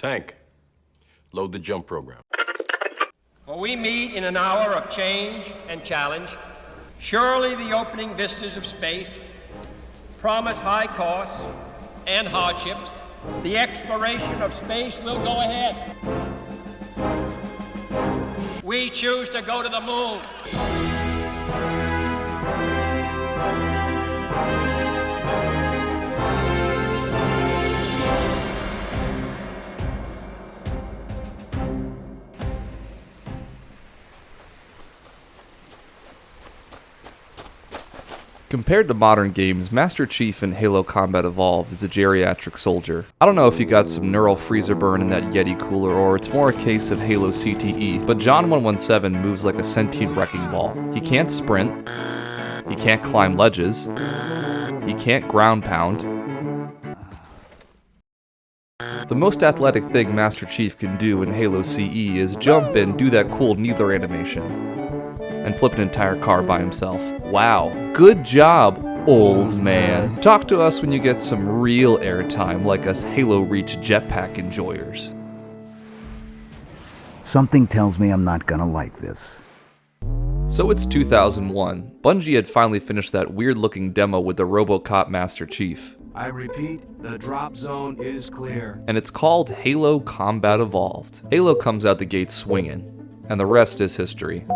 Tank, load the jump program. For we meet in an hour of change and challenge. Surely the opening vistas of space promise high costs and hardships. The exploration of space will go ahead. We choose to go to the moon. Compared to modern games, Master Chief in Halo Combat Evolved is a geriatric soldier. I don't know if you got some neural freezer burn in that Yeti cooler or it's more a case of Halo CTE, but John 117 moves like a sentient wrecking ball. He can't sprint, he can't climb ledges, he can't ground pound. The most athletic thing Master Chief can do in Halo CE is jump and do that cool needler animation, and flip an entire car by himself. Wow, good job, old man. Talk to us when you get some real airtime like us Halo Reach jetpack enjoyers. Something tells me I'm not gonna like this. So it's 2001. Bungie had finally finished that weird-looking demo with the RoboCop Master Chief. I repeat, the drop zone is clear. And it's called Halo Combat Evolved. Halo comes out the gate swinging, and the rest is history.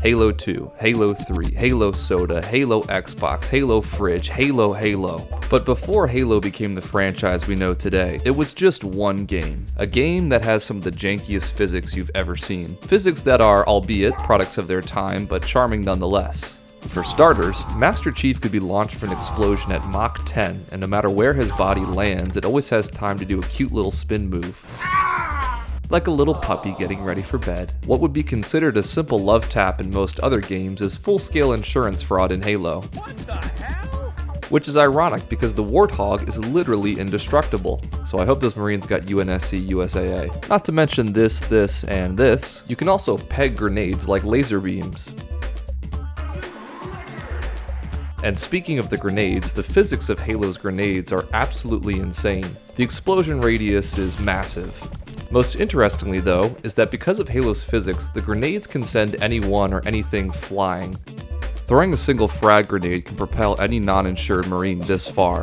Halo 2, Halo 3, Halo Soda, Halo Xbox, Halo Fridge, Halo. But before Halo became the franchise we know today, it was just one game. A game that has some of the jankiest physics you've ever seen. Physics that are, albeit, products of their time, but charming nonetheless. For starters, Master Chief could be launched from an explosion at Mach 10, and no matter where his body lands, it always has time to do a cute little spin move. Like a little puppy getting ready for bed. What would be considered a simple love tap in most other games is full-scale insurance fraud in Halo. What the hell? Which is ironic because the Warthog is literally indestructible. So I hope those Marines got UNSC USAA. Not to mention this, and this. You can also peg grenades like laser beams. And speaking of the grenades, the physics of Halo's grenades are absolutely insane. The explosion radius is massive. Most interestingly though, is that because of Halo's physics, the grenades can send anyone or anything flying. Throwing a single frag grenade can propel any non-insured Marine this far.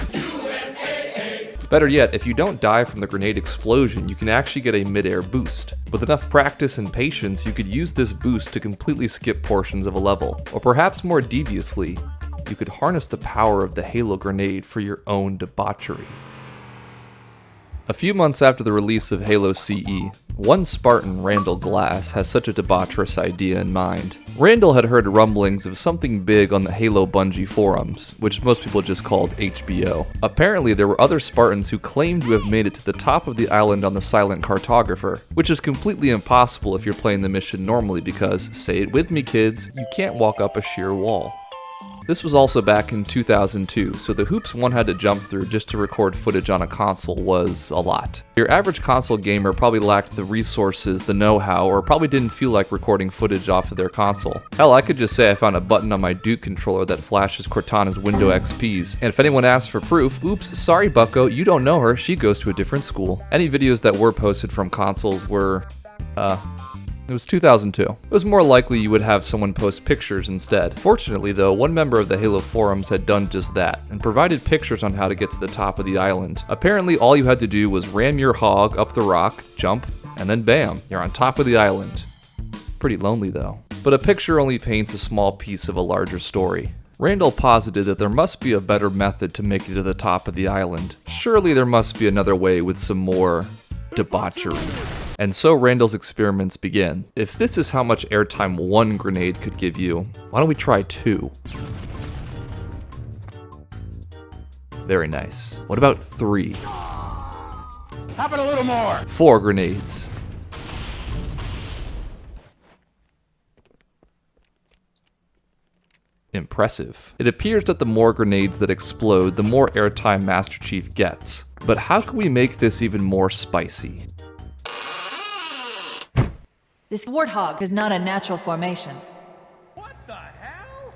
Better yet, if you don't die from the grenade explosion, you can actually get a mid-air boost. With enough practice and patience, you could use this boost to completely skip portions of a level. Or perhaps more deviously, you could harness the power of the Halo grenade for your own debauchery. A few months after the release of Halo CE, one Spartan, Randall Glass, has such a debaucherous idea in mind. Randall had heard rumblings of something big on the Halo Bungie forums, which most people just called HBO. Apparently there were other Spartans who claimed to have made it to the top of the island on the Silent Cartographer, which is completely impossible if you're playing the mission normally because, say it with me kids, you can't walk up a sheer wall. This was also back in 2002, so the hoops one had to jump through just to record footage on a console was a lot. Your average console gamer probably lacked the resources, the know-how, or probably didn't feel like recording footage off of their console. Hell, I could just say I found a button on my Duke controller that flashes Cortana's Window XPs, and if anyone asks for proof, oops, sorry bucko, you don't know her, she goes to a different school. Any videos that were posted from consoles were, it was 2002. It was more likely you would have someone post pictures instead. Fortunately though, one member of the Halo forums had done just that, and provided pictures on how to get to the top of the island. Apparently all you had to do was ram your hog up the rock, jump, and then bam, you're on top of the island. Pretty lonely though. But a picture only paints a small piece of a larger story. Randall posited that there must be a better method to make it to the top of the island. Surely there must be another way with some more debauchery. And so Randall's experiments begin. If this is how much airtime one grenade could give you, why don't we try two? Very nice. What about 3? How about a little more? 4 grenades. Impressive. It appears that the more grenades that explode, the more airtime Master Chief gets. But how can we make this even more spicy? This Warthog is not a natural formation. What the hell?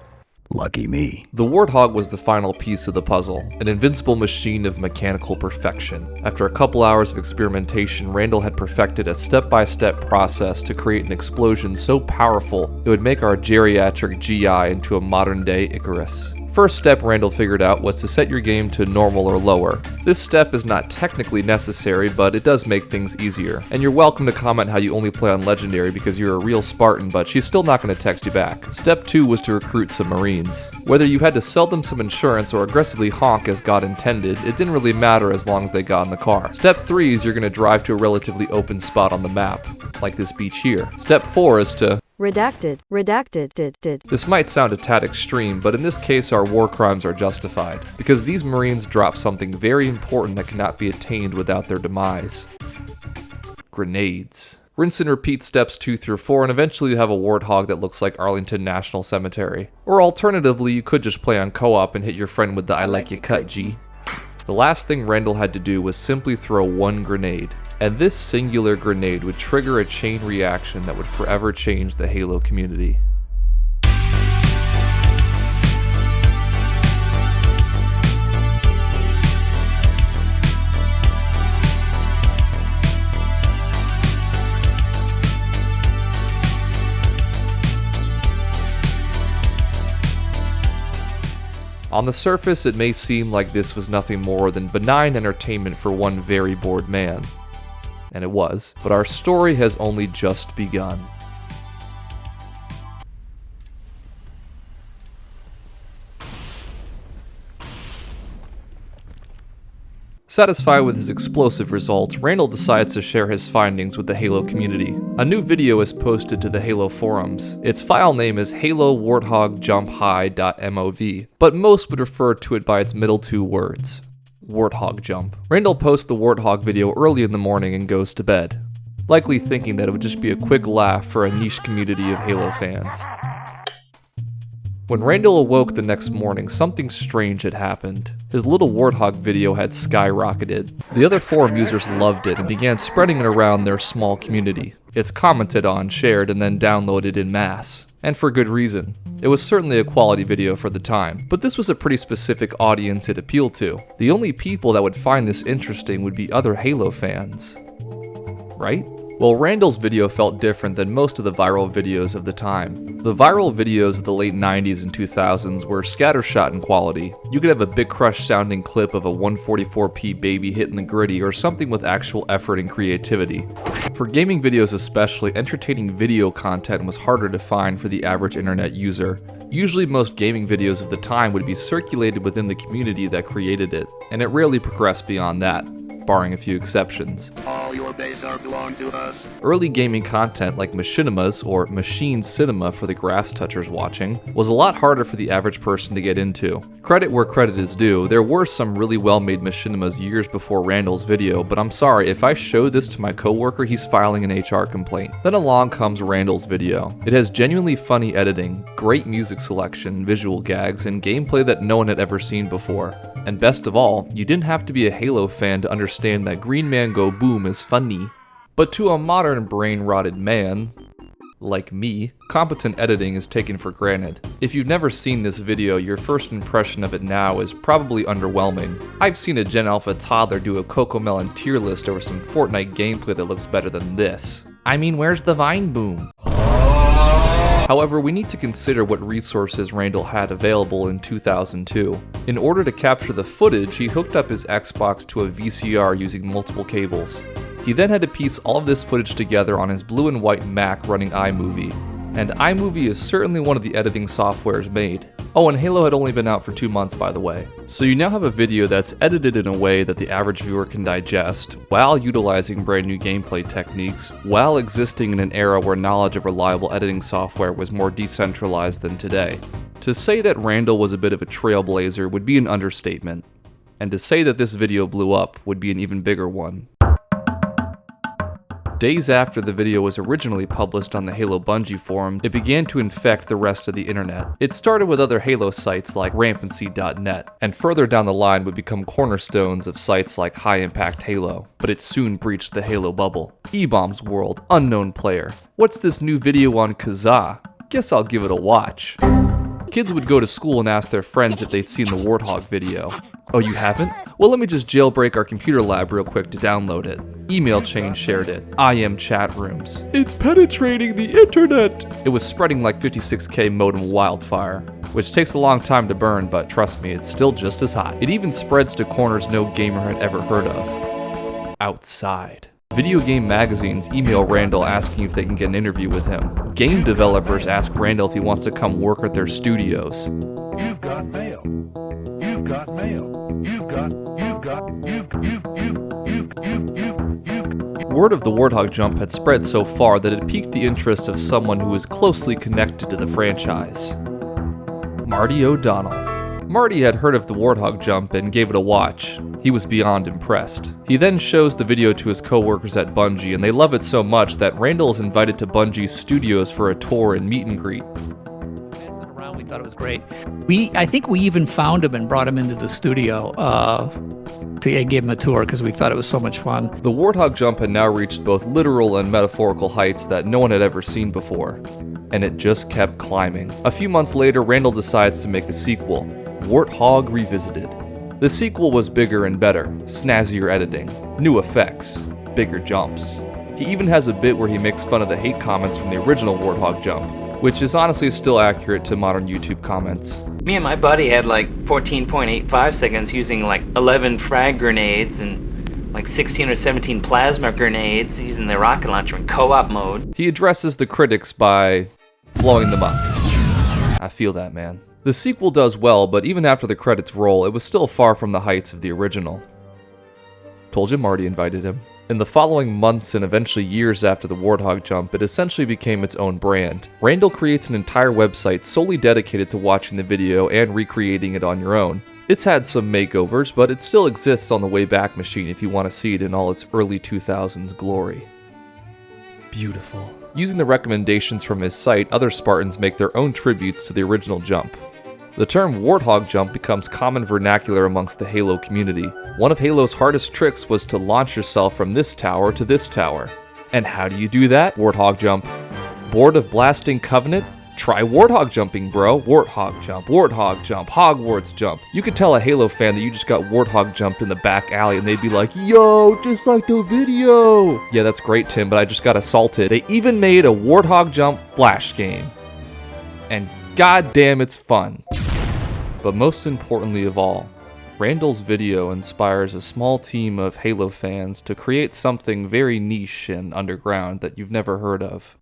Lucky me. The Warthog was the final piece of the puzzle, an invincible machine of mechanical perfection. After a couple hours of experimentation, Randall had perfected a step-by-step process to create an explosion so powerful it would make our geriatric GI into a modern-day Icarus. First step Randall figured out was to set your game to normal or lower. This step is not technically necessary, but it does make things easier. And you're welcome to comment how you only play on Legendary because you're a real Spartan, but she's still not going to text you back. Step 2 was to recruit some Marines. Whether you had to sell them some insurance or aggressively honk as God intended, it didn't really matter as long as they got in the car. Step 3 is you're going to drive to a relatively open spot on the map, like this beach here. Step 4 is to Redacted. This might sound a tad extreme, but in this case our war crimes are justified, because these Marines drop something very important that cannot be attained without their demise. Grenades. Rinse and repeat steps 2 through 4, and eventually you have a Warthog that looks like Arlington National Cemetery. Or alternatively, you could just play on co-op and hit your friend with the I like you cut, G. The last thing Randall had to do was simply throw one grenade, and this singular grenade would trigger a chain reaction that would forever change the Halo community. On the surface, it may seem like this was nothing more than benign entertainment for one very bored man. And it was, but our story has only just begun. Satisfied with his explosive results, Randall decides to share his findings with the Halo community. A new video is posted to the Halo forums. Its file name is Halo Warthog Jump High.mov, but most would refer to it by its middle two words, Warthog Jump. Randall posts the Warthog video early in the morning and goes to bed, likely thinking that it would just be a quick laugh for a niche community of Halo fans. When Randall awoke the next morning, something strange had happened. His little Warthog video had skyrocketed. The other forum users loved it and began spreading it around their small community. It's commented on, shared, and then downloaded en masse. And for good reason. It was certainly a quality video for the time, but this was a pretty specific audience it appealed to. The only people that would find this interesting would be other Halo fans. Right? Well, Randall's video felt different than most of the viral videos of the time. The viral videos of the late 90s and 2000s were scattershot in quality. You could have a Big Crush sounding clip of a 144p baby hitting the gritty or something with actual effort and creativity. For gaming videos especially, entertaining video content was harder to find for the average internet user. Usually most gaming videos of the time would be circulated within the community that created it, and it rarely progressed beyond that, barring a few exceptions. Your base are belong to us. Early gaming content like machinimas, or machine cinema for the grass touchers watching, was a lot harder for the average person to get into. Credit where credit is due, there were some really well-made machinimas years before Randall's video, but I'm sorry, if I show this to my coworker, he's filing an HR complaint. Then along comes Randall's video. It has genuinely funny editing, great music selection, visual gags, and gameplay that no one had ever seen before. And best of all, you didn't have to be a Halo fan to understand that Green Man Go Boom is funny. But to a modern brain-rotted man, like me, competent editing is taken for granted. If you've never seen this video, your first impression of it now is probably underwhelming. I've seen a Gen Alpha toddler do a Cocomelon tier list over some Fortnite gameplay that looks better than this. I mean, where's the Vine Boom? However, we need to consider what resources Randall had available in 2002. In order to capture the footage, he hooked up his Xbox to a VCR using multiple cables. He then had to piece all of this footage together on his blue and white Mac running iMovie. And iMovie is certainly one of the editing softwares made. Oh, and Halo had only been out for 2 months, by the way. So you now have a video that's edited in a way that the average viewer can digest, while utilizing brand new gameplay techniques, while existing in an era where knowledge of reliable editing software was more decentralized than today. To say that Randall was a bit of a trailblazer would be an understatement. And to say that this video blew up would be an even bigger one. Days after the video was originally published on the Halo Bungie forum, it began to infect the rest of the internet. It started with other Halo sites like rampancy.net, and further down the line would become cornerstones of sites like High Impact Halo, but it soon breached the Halo bubble. E-Bombs World, unknown player. What's this new video on Kazaa? Guess I'll give it a watch. Kids would go to school and ask their friends if they'd seen the Warthog video. Oh, you haven't? Well, let me just jailbreak our computer lab real quick to download it. Email chain shared it. IM chat rooms. It's penetrating the internet! It was spreading like 56K modem wildfire, which takes a long time to burn, but trust me, it's still just as hot. It even spreads to corners no gamer had ever heard of. Outside. Video game magazines email Randall asking if they can get an interview with him. Game developers ask Randall if he wants to come work at their studios. You've got mail. You've got mail. Word of the Warthog Jump had spread so far that it piqued the interest of someone who was closely connected to the franchise. Marty O'Donnell. Marty had heard of the Warthog Jump and gave it a watch. He was beyond impressed. He then shows the video to his co-workers at Bungie, and they love it so much that Randall is invited to Bungie's studios for a tour and meet and greet. We thought it was great. I think we even found him and brought him into the studio and gave him a tour because we thought it was so much fun. The Warthog Jump had now reached both literal and metaphorical heights that no one had ever seen before, and it just kept climbing. A few months later, Randall decides to make a sequel, Warthog Revisited. The sequel was bigger and better, snazzier editing, new effects, bigger jumps. He even has a bit where he makes fun of the hate comments from the original Warthog Jump, which is honestly still accurate to modern YouTube comments. Me and my buddy had like 14.85 seconds using like 11 frag grenades and like 16 or 17 plasma grenades using the rocket launcher in co-op mode. He addresses the critics by blowing them up. I feel that, man. The sequel does well, but even after the credits roll, it was still far from the heights of the original. Told you Marty invited him. In the following months and eventually years after the Warthog Jump, it essentially became its own brand. Randall creates an entire website solely dedicated to watching the video and recreating it on your own. It's had some makeovers, but it still exists on the Wayback Machine if you want to see it in all its early 2000s glory. Beautiful. Using the recommendations from his site, other Spartans make their own tributes to the original jump. The term Warthog Jump becomes common vernacular amongst the Halo community. One of Halo's hardest tricks was to launch yourself from this tower to this tower. And how do you do that? Warthog Jump. Bored of blasting Covenant? Try Warthog jumping, bro. Warthog Jump, Hogwarts Jump. You could tell a Halo fan that you just got Warthog jumped in the back alley and they'd be like, yo, just like the video. Yeah, that's great, Tim, but I just got assaulted. They even made a Warthog Jump flash game. And goddamn, it's fun. But most importantly of all, Randall's video inspires a small team of Halo fans to create something very niche and underground that you've never heard of.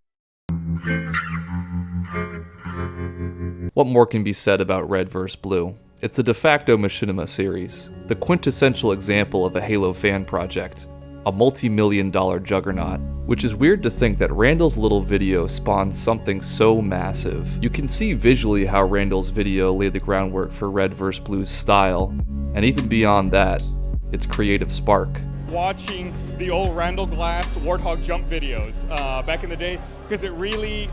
What more can be said about Red vs. Blue? It's the de facto machinima series, the quintessential example of a Halo fan project, a multi-million-dollar juggernaut, which is weird to think that Randall's little video spawned something so massive. You can see visually how Randall's video laid the groundwork for Red vs. Blue's style, and even beyond that, its creative spark. Watching the old Randall Glass Warthog Jump videos back in the day, because it really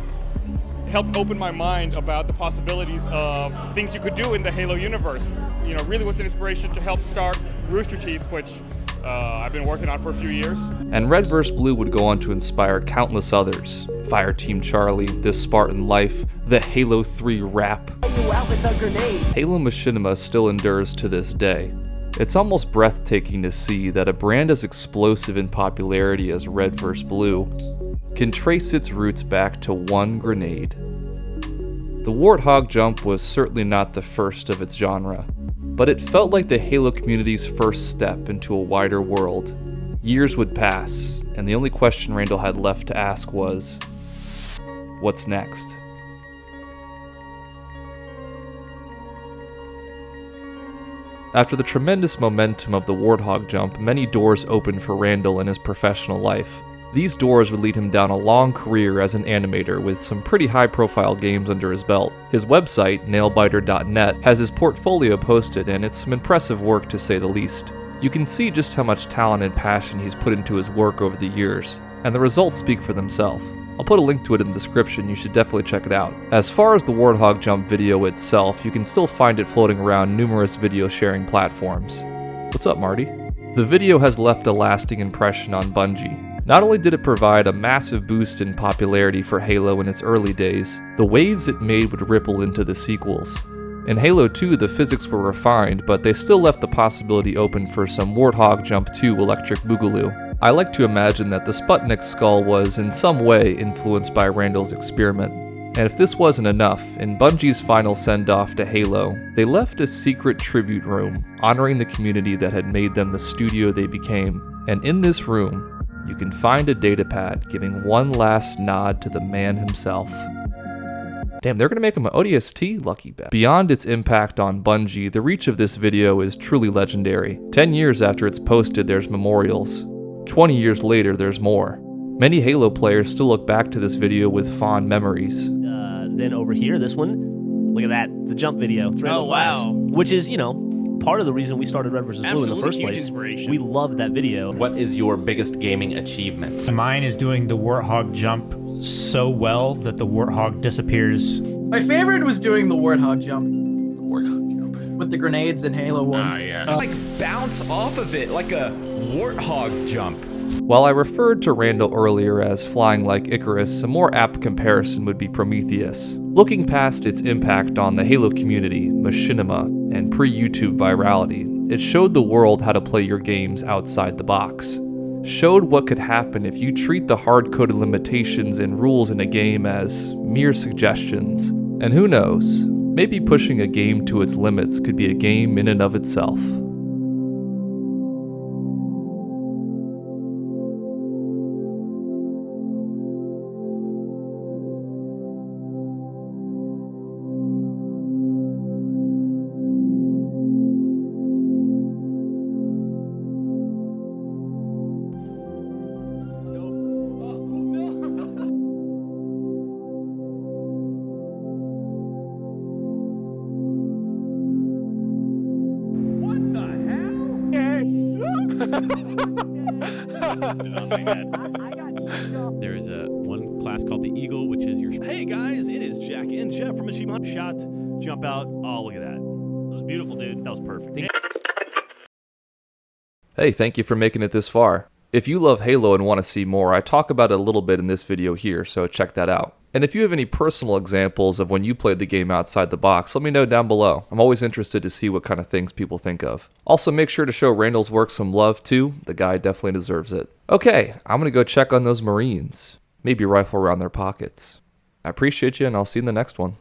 helped open my mind about the possibilities of things you could do in the Halo universe. You know, really was an inspiration to help start Rooster Teeth, which I've been working on for a few years. And Red vs. Blue would go on to inspire countless others. Fireteam Charlie, This Spartan Life, the Halo 3 rap. Halo Machinima still endures to this day. It's almost breathtaking to see that a brand as explosive in popularity as Red vs. Blue can trace its roots back to one grenade. The Warthog Jump was certainly not the first of its genre, but it felt like the Halo community's first step into a wider world. Years would pass, and the only question Randall had left to ask was, what's next? After the tremendous momentum of the Warthog Jump, many doors opened for Randall in his professional life. These doors would lead him down a long career as an animator with some pretty high-profile games under his belt. His website, nailbiter.net, has his portfolio posted, and it's some impressive work to say the least. You can see just how much talent and passion he's put into his work over the years, and the results speak for themselves. I'll put a link to it in the description, you should definitely check it out. As far as the Warthog Jump video itself, you can still find it floating around numerous video sharing platforms. What's up, Marty? The video has left a lasting impression on Bungie. Not only did it provide a massive boost in popularity for Halo in its early days, the waves it made would ripple into the sequels. In Halo 2, the physics were refined, but they still left the possibility open for some Warthog Jump 2 electric boogaloo. I like to imagine that the Sputnik skull was in some way influenced by Randall's experiment. And if this wasn't enough, in Bungie's final send-off to Halo, they left a secret tribute room honoring the community that had made them the studio they became. And in this room, you can find a datapad giving one last nod to the man himself. Damn, they're gonna make him an ODST? Lucky bet. Beyond its impact on Bungie, the reach of this video is truly legendary. 10 years after it's posted, there's memorials. 20 years later, there's more. Many Halo players still look back to this video with fond memories. Then over here, this one, look at that, the jump video. Oh, wow. Which is, you know, part of the reason we started Red vs. Blue in the first huge place. Inspiration. We loved that video. What is your biggest gaming achievement? Mine is doing the Warthog Jump so well that the Warthog disappears. My favorite was doing the Warthog Jump. The Warthog Jump. With the grenades in Halo 1. Ah, yes. Like bounce off of it like a Warthog Jump. While I referred to Randall earlier as flying like Icarus, a more apt comparison would be Prometheus. Looking past its impact on the Halo community, machinima, and pre-YouTube virality, it showed the world how to play your games outside the box. Showed what could happen if you treat the hard-coded limitations and rules in a game as mere suggestions. And who knows, maybe pushing a game to its limits could be a game in and of itself. There is one class called the Eagle, which is your... Hey guys, it is Jack and Jeff from Machine Gun Shot. Jump out. Oh, look at that. That was beautiful, dude. That was perfect. Hey, thank you for making it this far. If you love Halo and want to see more, I talk about it a little bit in this video here, so check that out. And if you have any personal examples of when you played the game outside the box, let me know down below. I'm always interested to see what kind of things people think of. Also, make sure to show Randall's work some love too. The guy definitely deserves it. Okay, I'm gonna go check on those Marines. Maybe rifle around their pockets. I appreciate you, and I'll see you in the next one.